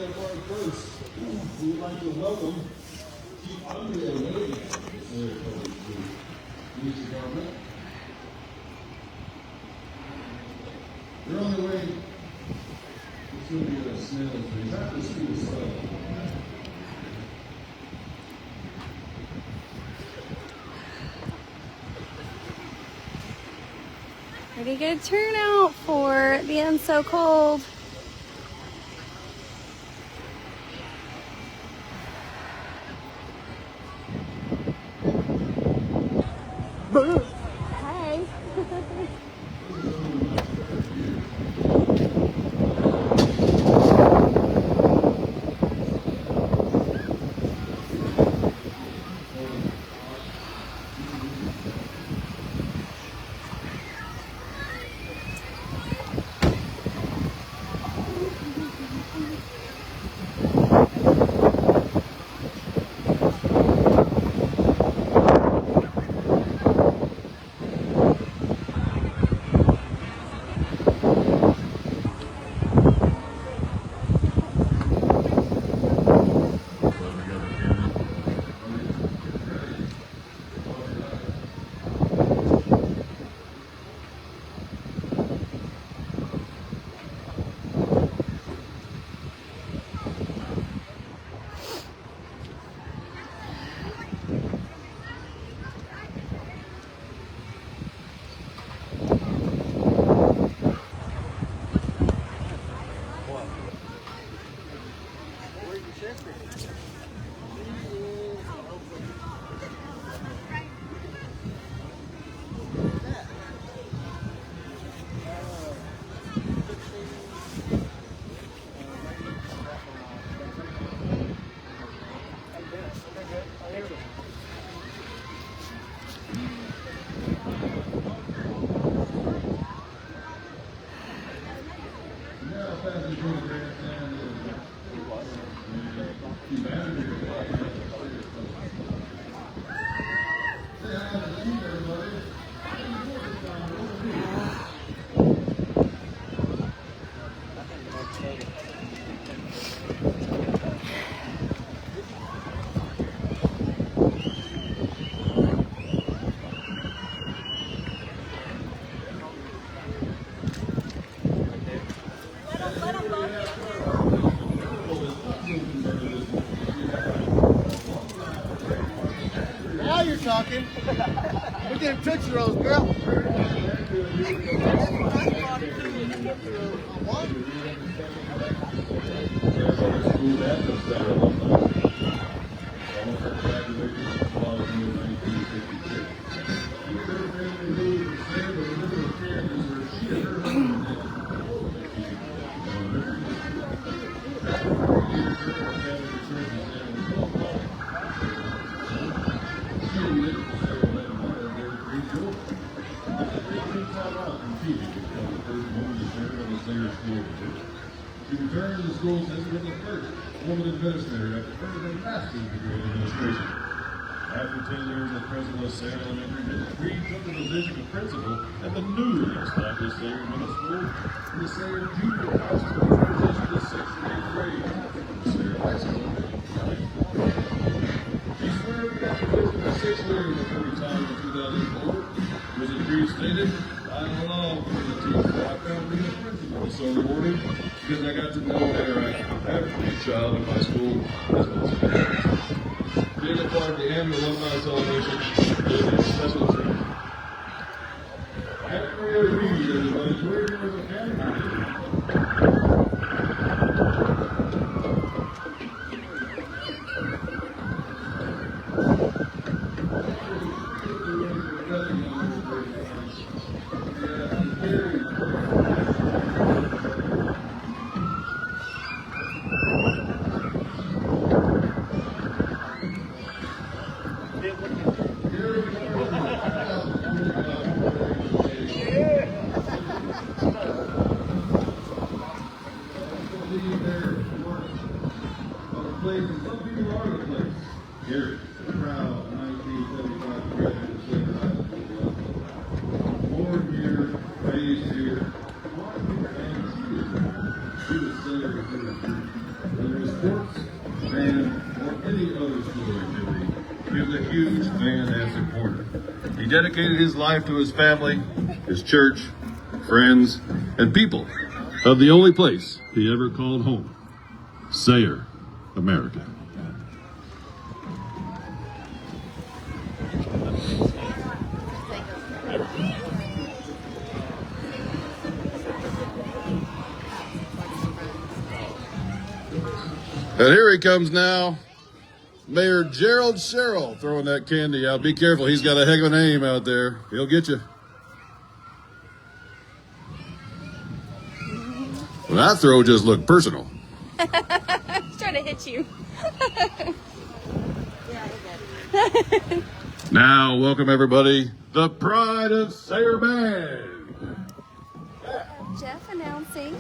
First, we would like to welcome Chief Alumni Police Department. They're on their way. It's going to be a snail's pace. After school stuff. Pretty good turnout for being so cold. Hey. Now you're talking. We're getting Tootsie Rolls, girl. She returned to the school since with the first woman administrator after earning a master's degree in administration. After 10 years as principal of Sayre Elementary, Ms. Reed took the position of principal at the newly established Sayre Middle School in the Sayre Junior High School, transition to 6th and 8th grade from Sayre High School. She served in that position for 6 years before retiring in 2004. Was it reinstated? I don't know. I found being a principal was so rewarding because I got to know every child in my school as well as parents. Being a part of the annual alumni celebration is a special treat. Happy New Year, everybody. Where was a family? Some people are the place. Here, the proud 1975 graduate of Sayre High School. Born here, raised here, and here. She was Sayre. Whether it's sports, band, or any other school activity, he was a huge fan and supporter. He dedicated his life to his family, his church, friends, and people of the only place he ever called home, Sayre, America. And here he comes now, Mayor Gerald Sherrill, throwing that candy out. Be careful, he's got a heck of an aim out there. He'll get you. Well, that throw just looked personal. He's trying to hit you. Now, welcome everybody, the Pride of Sayre Band. Jeff announcing.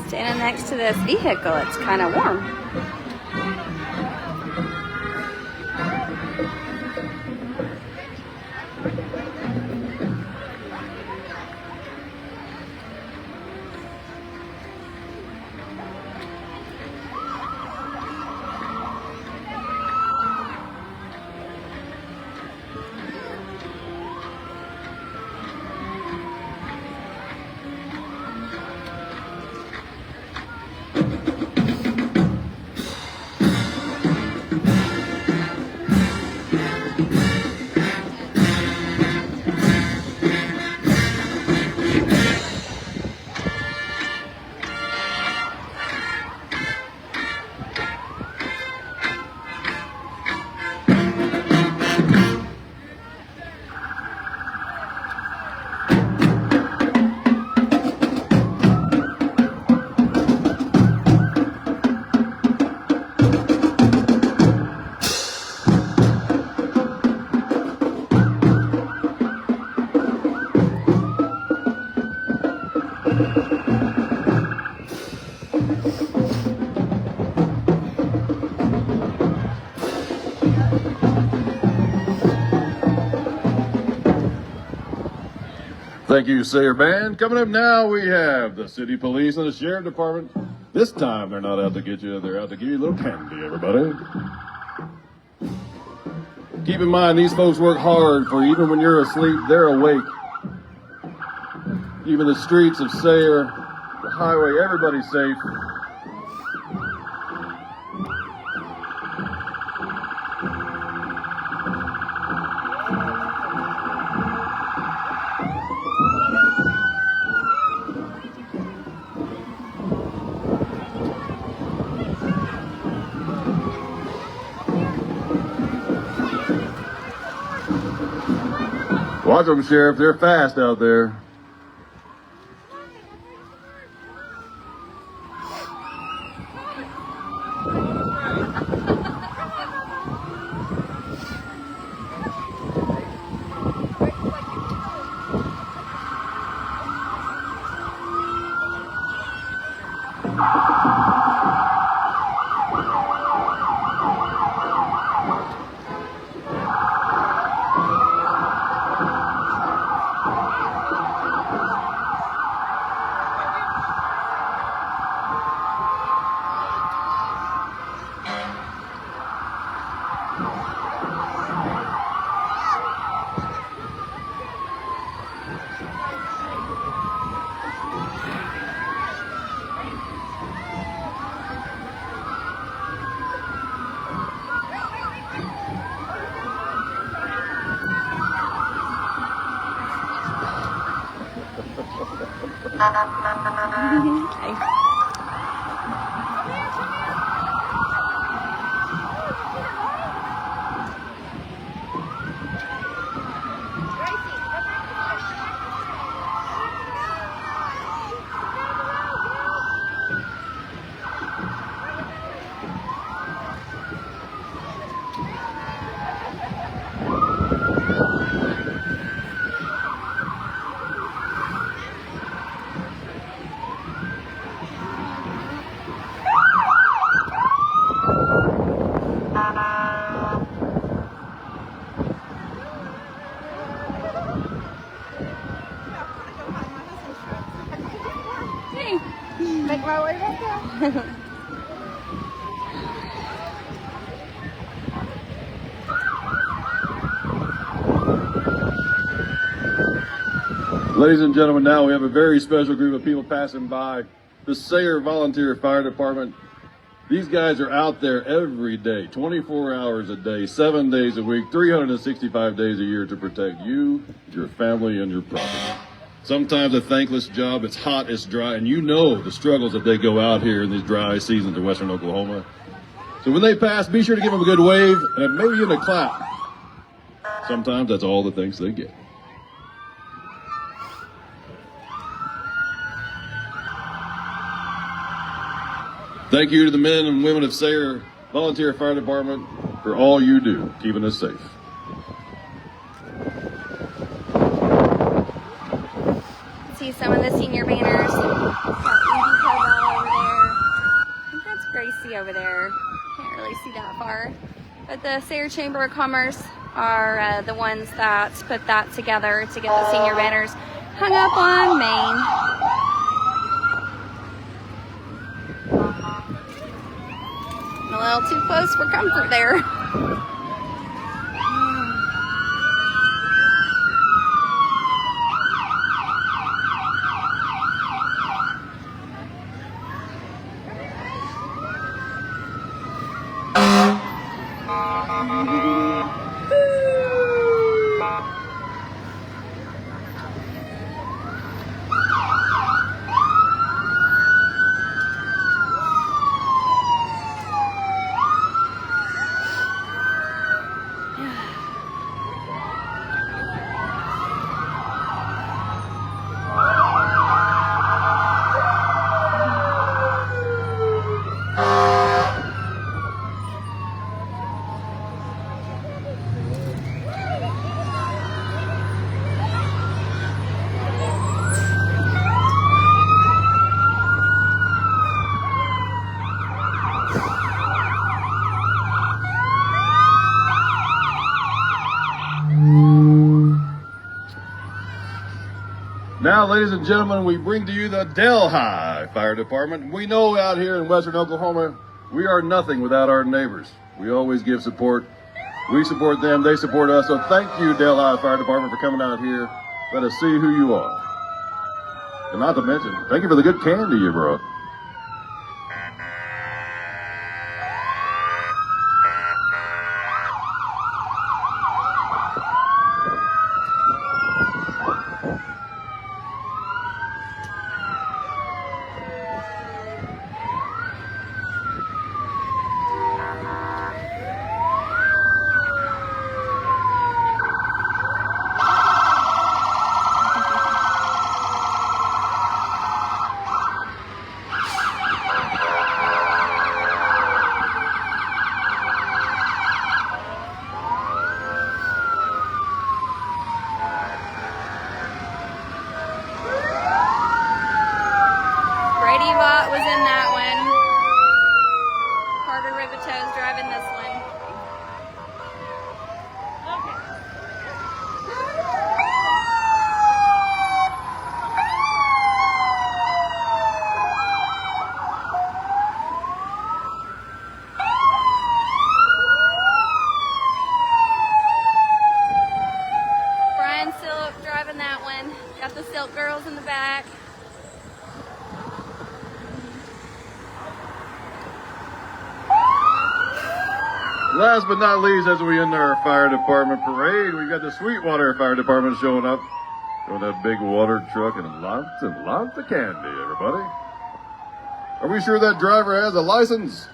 Standing next to this vehicle, it's kind of warm. Thank you, Sayre Band. Coming up now, we have the City Police and the Sheriff Department. This time, they're not out to get you, they're out to give you a little candy, everybody. Keep in mind, these folks work hard for you. Even when you're asleep, they're awake. Even the streets of Sayre, the highway, everybody's safe. Watch them, Sheriff. They're fast out there. Okay. my way back down. Ladies and gentlemen, now we have a very special group of people passing by. The Sayre Volunteer Fire Department. These guys are out there every day, 24 hours a day, 7 days a week, 365 days a year to protect you, your family, and your property. Sometimes a thankless job, it's hot, it's dry, and you know the struggles that they go out here in these dry seasons in western Oklahoma. So when they pass, be sure to give them a good wave and maybe even a clap. Sometimes that's all the thanks they get. Thank you to the men and women of Sayre Volunteer Fire Department for all you do, keeping us safe. See some of the senior banners. Got over there. I think that's Gracie over there. Can't really see that far. But the Sayre Chamber of Commerce are the ones that put that together to get the senior banners hung up on Main. A little too close for comfort there. Now, ladies and gentlemen, we bring to you the Delhi Fire Department. We know out here in western Oklahoma, we are nothing without our neighbors. We always give support. We support them, they support us. So thank you, Delhi Fire Department, for coming out here. Let us see who you are. And not to mention, thank you for the good candy you brought. Was in that one. Carter Riveto's driving this one. Brian Silk driving that one. Got the Silk girls in the back. Last but not least, as we end our fire department parade, we got the Sweetwater Fire Department showing up. Showing that big water truck and lots of candy, everybody. Are we sure that driver has a license?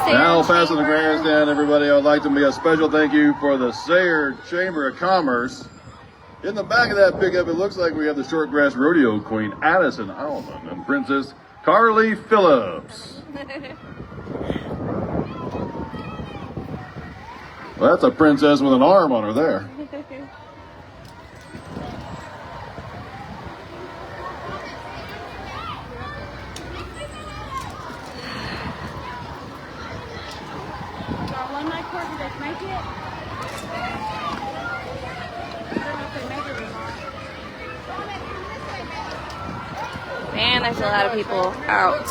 Now passing the grandstand, everybody, I would like to make a special thank you for the Sayre Chamber of Commerce. In the back of that pickup, it looks like we have the Shortgrass Rodeo Queen, Addison Alman, and Princess Carly Phillips. Well, that's a princess with an arm on her there. alumni court, did they make it? I don't know if they made it or not. Man, there's a lot of people out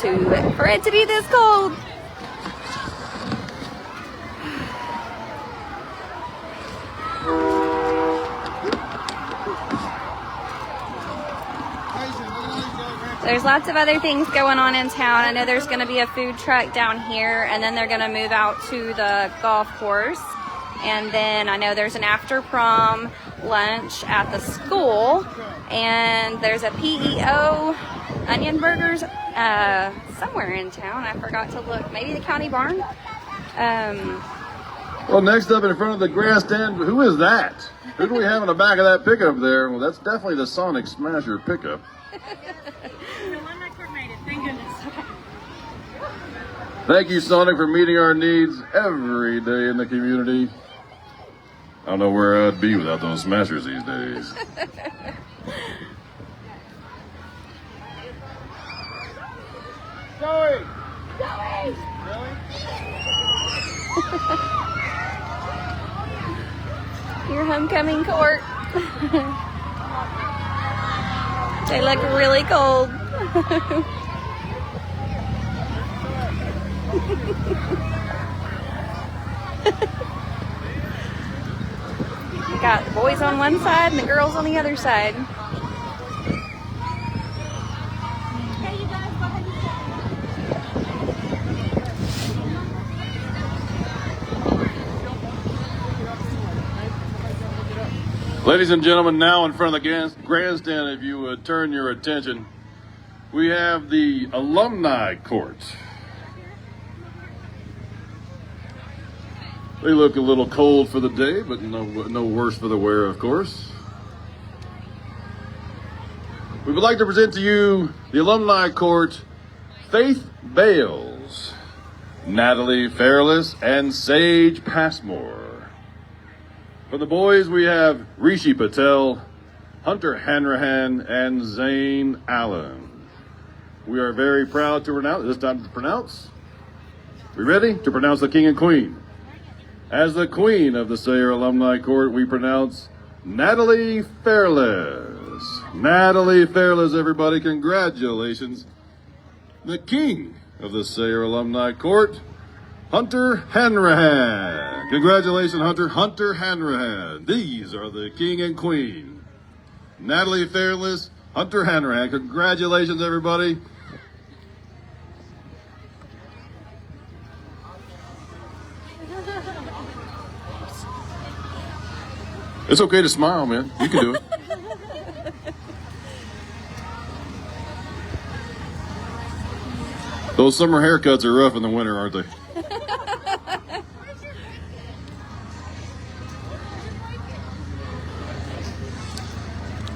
for it to be this cold. There's lots of other things going on in town. I know there's going to be a food truck down here, and then they're going to move out to the golf course. And then I know there's an after prom lunch at the school, and there's a PEO onion burgers somewhere in town. I forgot to look. Maybe the county barn. Well, next up in front of the grandstand, who is that? Who do we have in the back of that pickup there? Well, that's definitely the Sonic Smasher pickup. The alumni court made it, thank goodness. Okay. Thank you, Sonic, for meeting our needs every day in the community. I don't know where I'd be without those smashers these days. Joey! Joey! Joey? Your homecoming court. They look really cold. You got the boys on one side and the girls on the other side. Hey, you guys, go ahead and Ladies and gentlemen, now in front of the grandstand, if you would turn your attention, we have the alumni court. They look a little cold for the day, but no worse for the wear, of course. We would like to present to you the alumni court, Faith Bales, Natalie Fairless, and Sage Passmore. For the boys, we have Rishi Patel, Hunter Hanrahan, and Zane Allen. We are very proud to pronounce, this time to pronounce. We ready? To pronounce the king and queen. As the queen of the Sayre Alumni Court, we pronounce Natalie Fairless. Natalie Fairless, everybody, congratulations. The king of the Sayre Alumni Court, Hunter Hanrahan. Congratulations, Hunter. Hunter Hanrahan. These are the king and queen. Natalie Fairless, Hunter Hanrahan. Congratulations, everybody. It's okay to smile, man. You can do it. Those summer haircuts are rough in the winter, aren't they?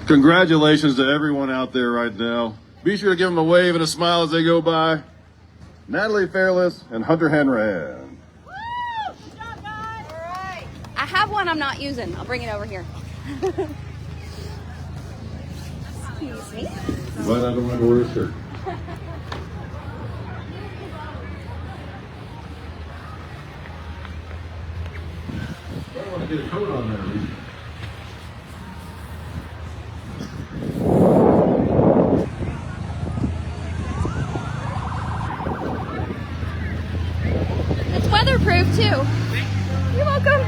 Congratulations to everyone out there right now. Be sure to give them a wave and a smile as they go by. Natalie Fairless and Hunter Hanrahan. Good job, guys. All right. I have one I'm not using. I'll bring it over here. Excuse me. But I don't want to wear a shirt. I want to get a coat on there, Lisa. It's weatherproof too. You're welcome.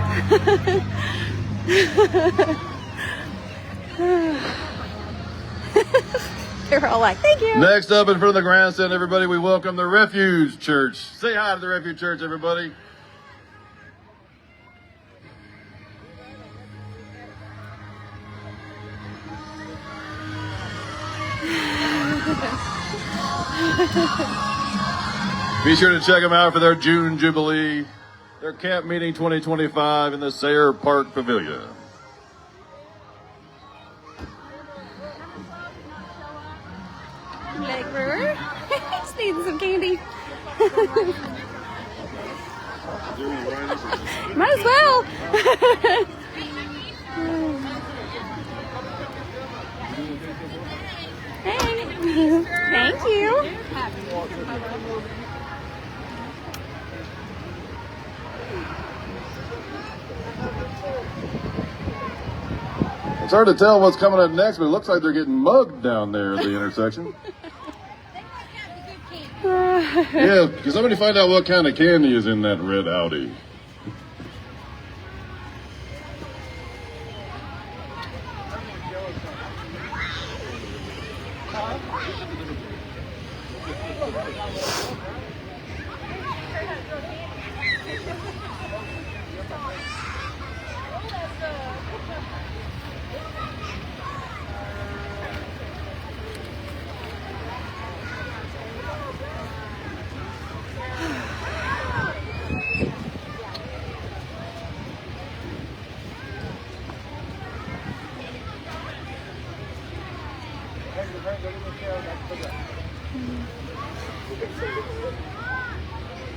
They're all like, thank you. Next up in front of the grandstand, everybody, we welcome the Refuge Church. Say hi to the Refuge Church, everybody. Be sure to check them out for their June Jubilee, their camp meeting 2025 in the Sayre Park Pavilion. Leg brewer. Just needing some candy. Might as well. Hey. Thank you. It's hard to tell what's coming up next, but it looks like they're getting mugged down there at the intersection. Yeah, can somebody find out what kind of candy is in that red Audi?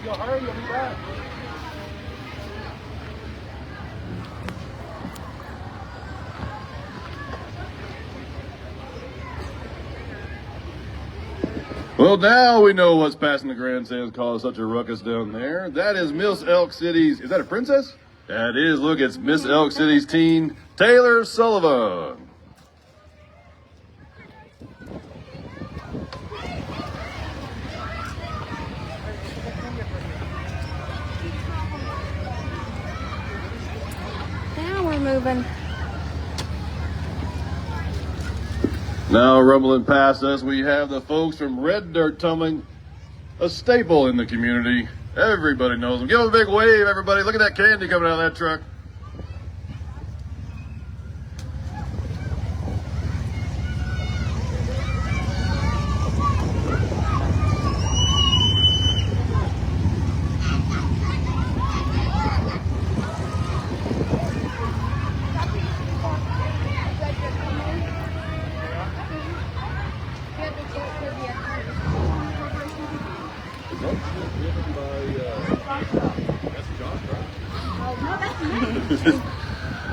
You'll hurry, you'll be back. Well, now we know what's passing the grandstands caused such a ruckus down there. That is Miss Elk City's, is that a princess? That is, look, it's Miss Elk City's teen, Taylor Sullivan. Now we're moving. Now rumbling past us, we have the folks from Red Dirt Tumbling, a staple in the community. Everybody knows them. Give them a big wave, everybody. Look at that candy coming out of that truck.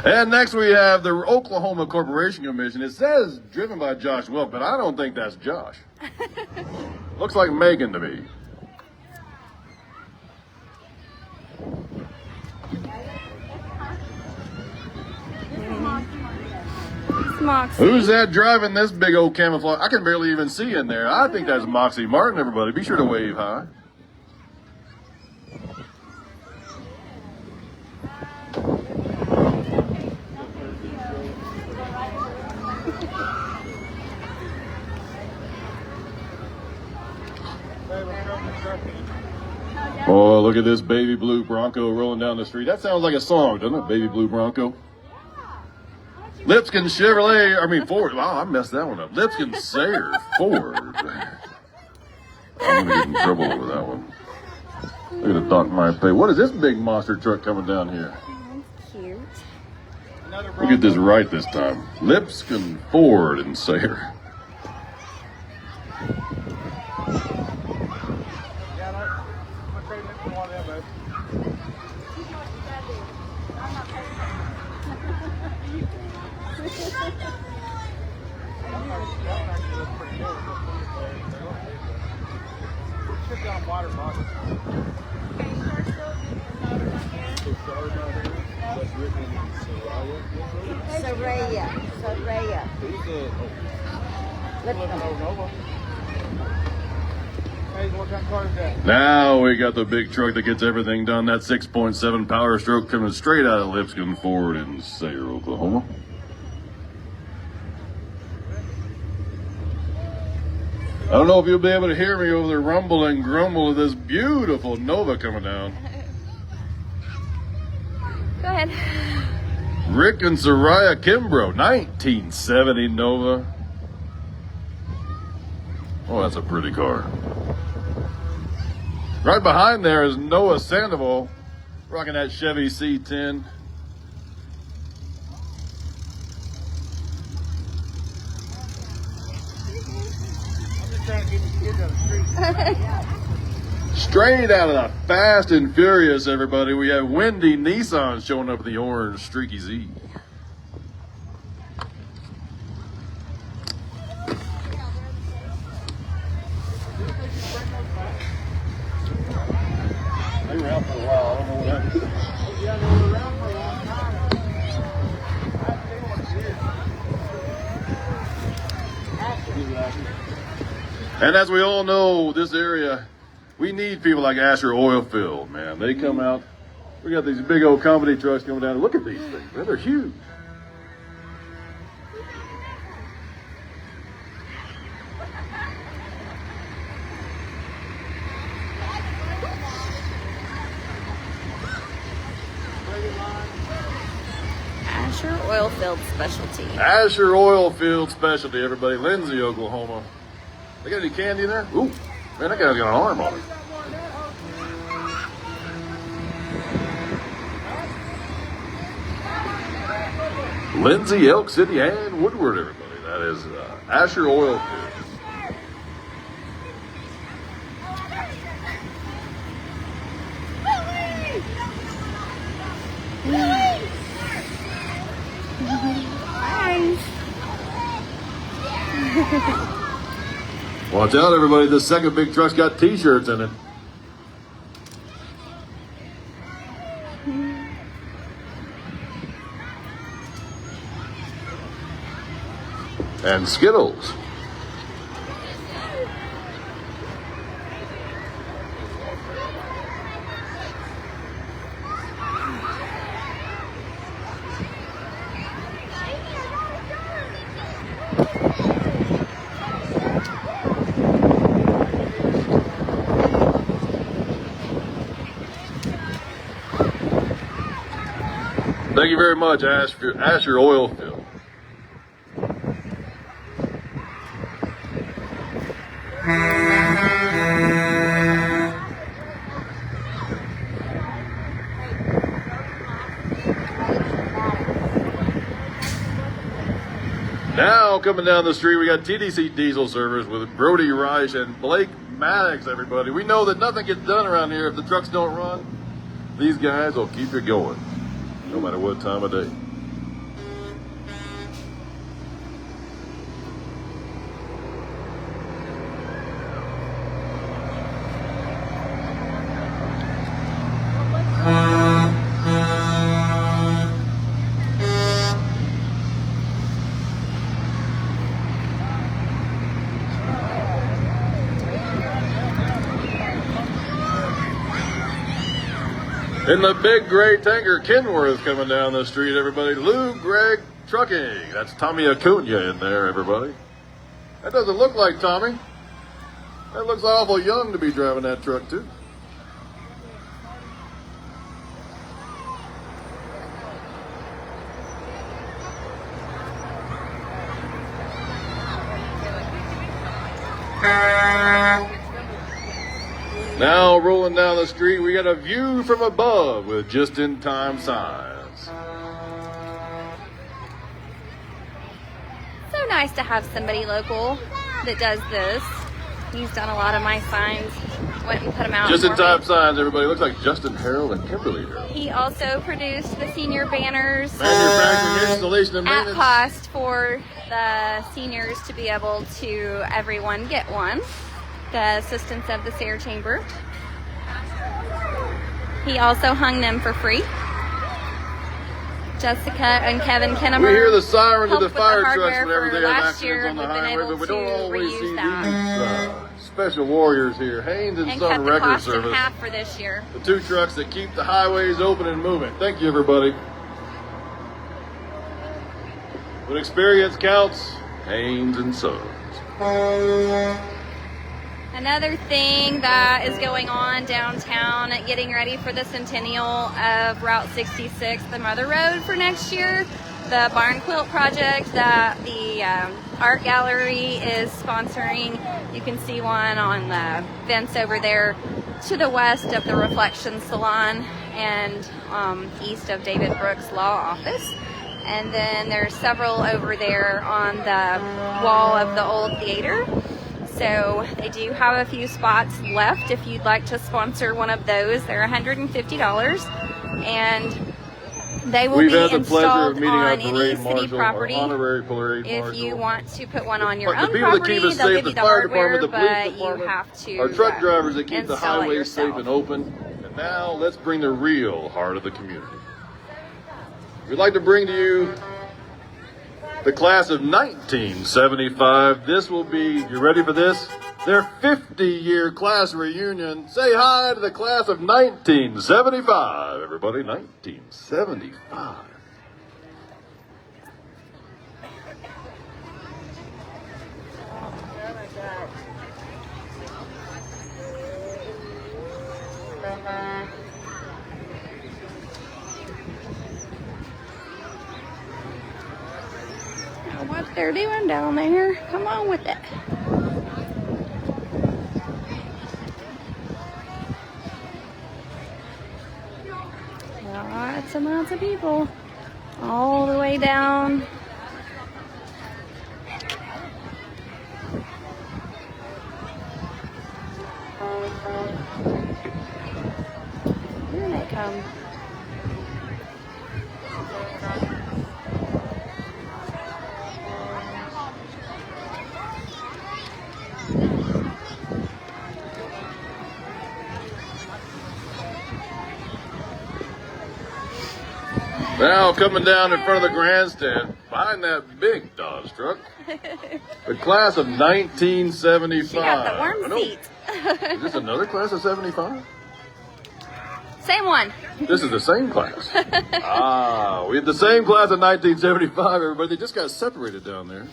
And next we have the Oklahoma Corporation Commission. It says driven by Josh Wilk, but I don't think that's Josh. Looks like Megan to me. Moxie. Who's that driving this big old camouflage? I can barely even see in there. I think that's Moxie Martin, everybody. Be sure to wave high. Oh, look at this baby blue Bronco rolling down the street. That sounds like a song, doesn't it? Baby blue Bronco. Lipscomb Chevrolet, Ford. Wow, I messed that one up. Lipscomb Sayre Ford. I'm going to get in trouble over that one. Look at the Doc My Pay. What is this big monster truck coming down here? That's cute. We'll get this right this time. Lipscomb Ford and Sayre. Now we got the big truck that gets everything done. That 6.7 Power Stroke coming straight out of Lipscomb Ford in Sayre, Oklahoma. I don't know if you'll be able to hear me over the rumble and grumble of this beautiful Nova coming down. Go ahead. Rick and Soraya Kimbrough, 1970 Nova. Oh, that's a pretty car. Right behind there is Noah Sandoval, rocking that Chevy C10. Straight out of the Fast and Furious, everybody, we have Wendy Nissan showing up in the orange Streaky Z. They were out for a while. I don't know what happened. Yeah, they were around for a long time. I tell you what it is. And as we all know, this area, we need people like Asher Oilfield, man. They come out. We got these big old company trucks coming down. Look at these things, man. They're huge. Asher Oilfield Specialty. Asher Oilfield Specialty, everybody. Lindsay, Oklahoma. They got any candy in there? Ooh, man, that guy's got an arm on it. Lindsay, Elk City, and Woodward, everybody. That is Asher Oilfield. Watch out, everybody. This second big truck's got T-shirts in it. And Skittles. Thank you very much, Asher Oilfield. Now coming down the street, we got TDC Diesel Service with Brody Reich and Blake Maddox, everybody. We know that nothing gets done around here if the trucks don't run. These guys will keep it going, no matter what time of day. In the big gray tanker, Kenworth coming down the street, everybody. Lou Gregg Trucking. That's Tommy Acuna in there, everybody. That doesn't look like Tommy. That looks awful young to be driving that truck, too. Now rolling down the street, we got a view from above with just-in-time signs. So nice to have somebody local that does this. He's done a lot of my signs. Went and put them out. Just-in-time signs, everybody. Looks like Justin Harrell and Kimberly Harrell. He also produced the senior banners Manufacturing, installation, and at maintenance. cost for the seniors to be able to everyone get one. The assistance of the Sayre Chamber. He also hung them for free. Jessica and Kevin Kinnemer. We hear the sirens of the helped with fire the trucks hardware whenever for they have last year, accidents on the and we've been highway, able but we don't to always see reuse that. these special warriors here. Haynes and And Son cut the Record cost in Service. half for this year. The two trucks that keep the highways open and moving. Thank you, everybody. When experience counts, Haynes and Sons. Another thing that is going on downtown, getting ready for the centennial of Route 66, the Mother Road for next year. The barn quilt project that the art gallery is sponsoring. You can see one on the fence over there to the west of the Reflection Salon and east of David Brooks' law office. And then there's several over there on the wall of the old theater. So they do have a few spots left if you'd like to sponsor one of those. They're $150, and they will We've be had the pleasure installed of meeting on our any parade city marshal, property. our honorary parade If marshal. you want to put one on your The own people that property, keep us they'll safe, give the you the fire hardware, department, the police but you department, have to our truck drivers that keep the install it highways safe yourself. and open. And now let's bring the real heart of the community. We'd like to bring to you the class of 1975. This will be, you ready for this? their 50-year class reunion. Say hi to the class of 1975, everybody. 1975. What they're doing down there. Come on with it. Lots and lots of people all the way down. Here they come. Now coming down in front of the grandstand, behind that big Dodge truck, the class of 1975. She got the warm seat. Is this another class of 75? Same one. This is the same class. We had the same class of 1975, everybody. They just got separated down there.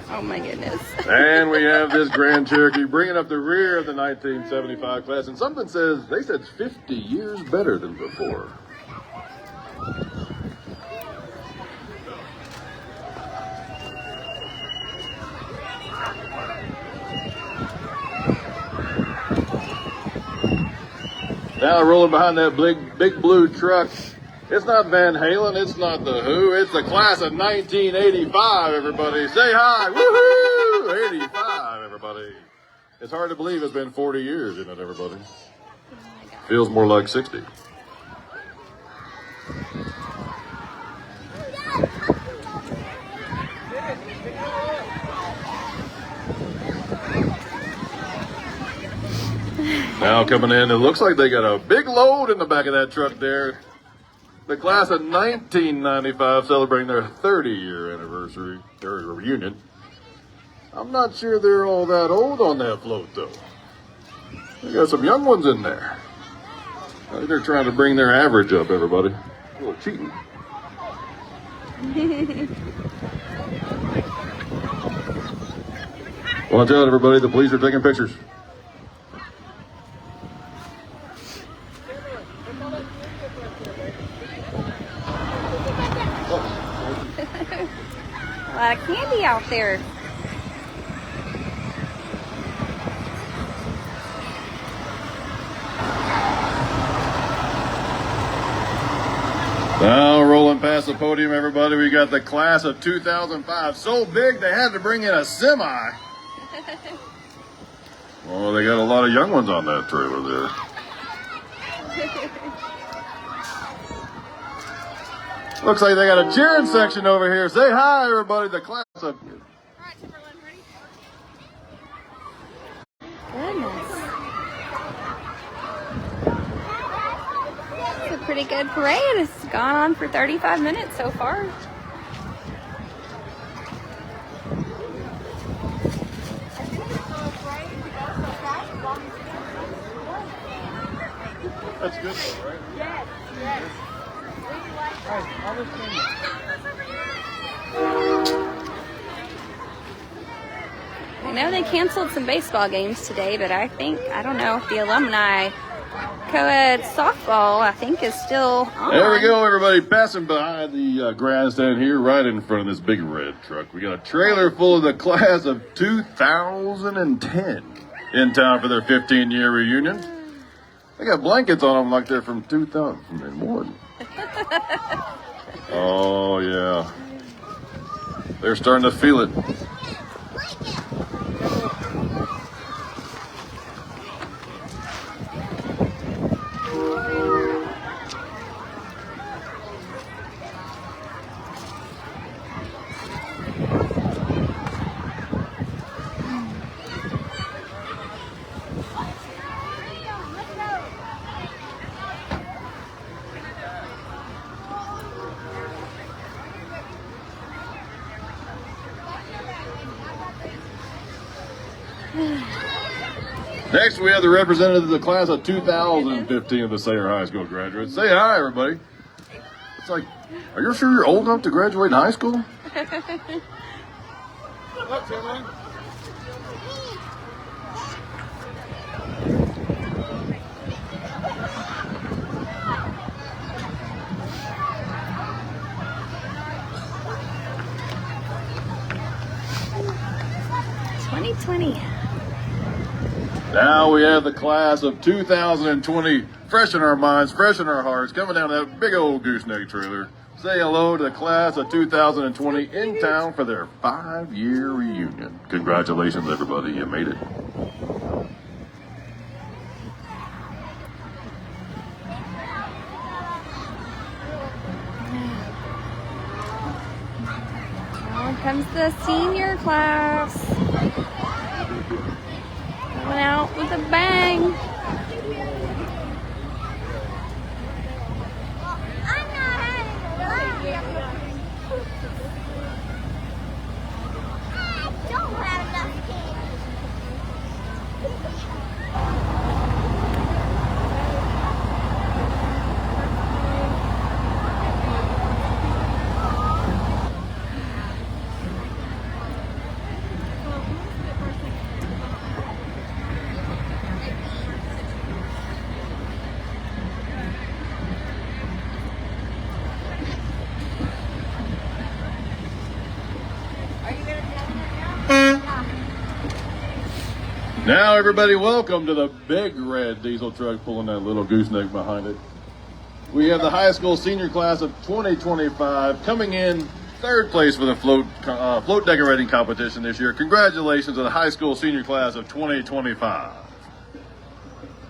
Oh my goodness. And we have this Grand Cherokee bringing up the rear of the 1975 class. And something says, they said it's 50 years better than before. Now rolling behind that big blue truck. It's not Van Halen, it's not The Who, it's the class of 1985, everybody. Say hi, woohoo! 85, everybody. It's hard to believe it's been 40 years, isn't it, everybody? Feels more like 60. Now coming in, it looks like they got a big load in the back of that truck there. The class of 1995 celebrating their 30-year anniversary, their reunion. I'm not sure they're all that old on that float, though. They got some young ones in there. I think they're trying to bring their average up, everybody. A little cheating. Watch out, everybody. The police are taking pictures. A lot of candy out there. Now rolling past the podium, everybody, we got the class of 2005. So big they had to bring in a semi. Oh, they got a lot of young ones on that trailer there. Looks like they got a cheering section over here. Say hi, everybody. The class of... Goodness. It's a pretty good parade. It's gone on for 35 minutes so far. That's good, though, right? Yes, yes. I know they canceled some baseball games today, but I don't know if the alumni co-ed softball, I think, is still on. There we go, everybody. Passing behind the grandstand here, right in front of this big red truck. We got a trailer full of the class of 2010 in town for their 15-year reunion. They got blankets on them like they're from 2001. Oh, yeah. They're starting to feel it. Next, we have the representative of the class of 2015 of the Sayre High School graduates. Say hi, everybody. It's like, are you sure you're old enough to graduate high school? Look, Timon. Now we have the class of 2020, fresh in our minds, fresh in our hearts, coming down that big old gooseneck trailer. Say hello to the class of 2020 in town for their 5-year reunion. Congratulations, everybody. You made it. Now comes the senior class. Coming out with a bang. Now, everybody, welcome to the big red diesel truck pulling that little gooseneck behind it. We have the high school senior class of 2025 coming in third place for the float decorating competition this year. Congratulations to the high school senior class of 2025.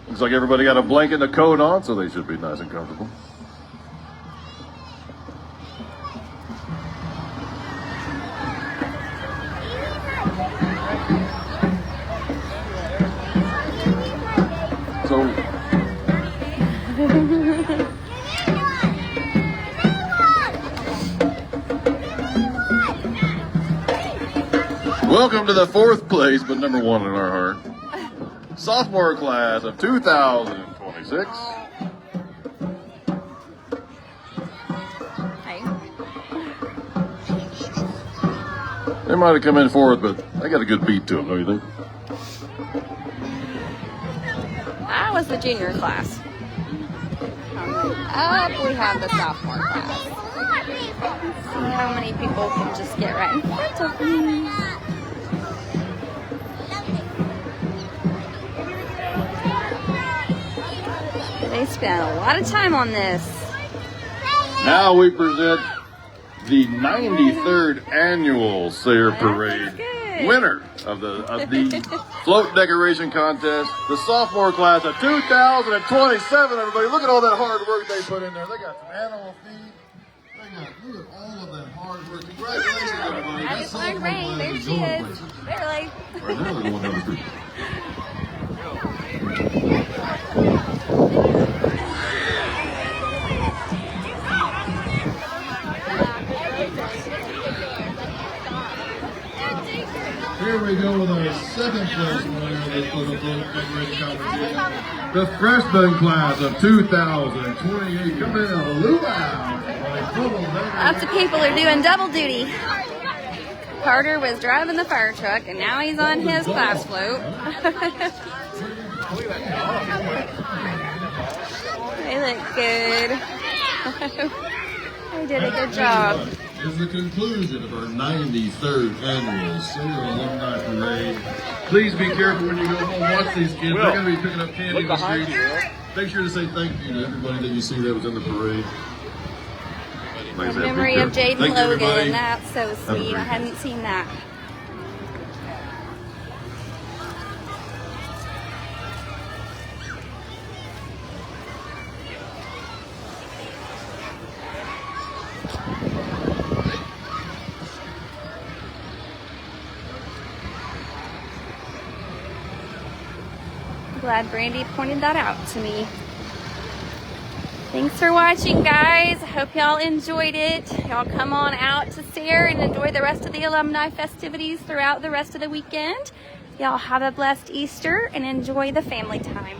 Looks like everybody got a blanket and a coat on, so they should be nice and comfortable. So, welcome to the fourth place, but number one in our heart, sophomore class of 2026. They might have come in fourth, but they got a good beat to them, don't you think? That was the junior class. Up we have the sophomore class. Let's see how many people can just get right in front of me. They spent a lot of time on this. Now we present the 93rd annual Sayre Parade winner of the float decoration contest, the sophomore class of 2027. Everybody, look at all that hard work they put in there. They got some animal feed. Look at all of that hard work. Congratulations, everybody. I just learned rain. There she is. Barely. Right now, they're going down the street. Here we go with our second place winner of this little float decorating competition. The freshman class of 2028 coming in a luau. Lots of people are doing double duty. Carter was driving the fire truck, and now he's on his class float. They look good. They did a good job. Is the conclusion of our 93rd annual Sayre Alumni Parade. Please be careful when you go home. Watch these kids. They're going to be picking up candy in the street. Make sure to say thank you to everybody that you see that was in the parade. In memory of Jaden Logan. That's so sweet. I hadn't seen that. Glad Brandy pointed that out to me. Thanks for watching, guys. I hope y'all enjoyed it. Y'all come on out to Sayre and enjoy the rest of the alumni festivities throughout the rest of the weekend. Y'all have a blessed Easter and enjoy the family time.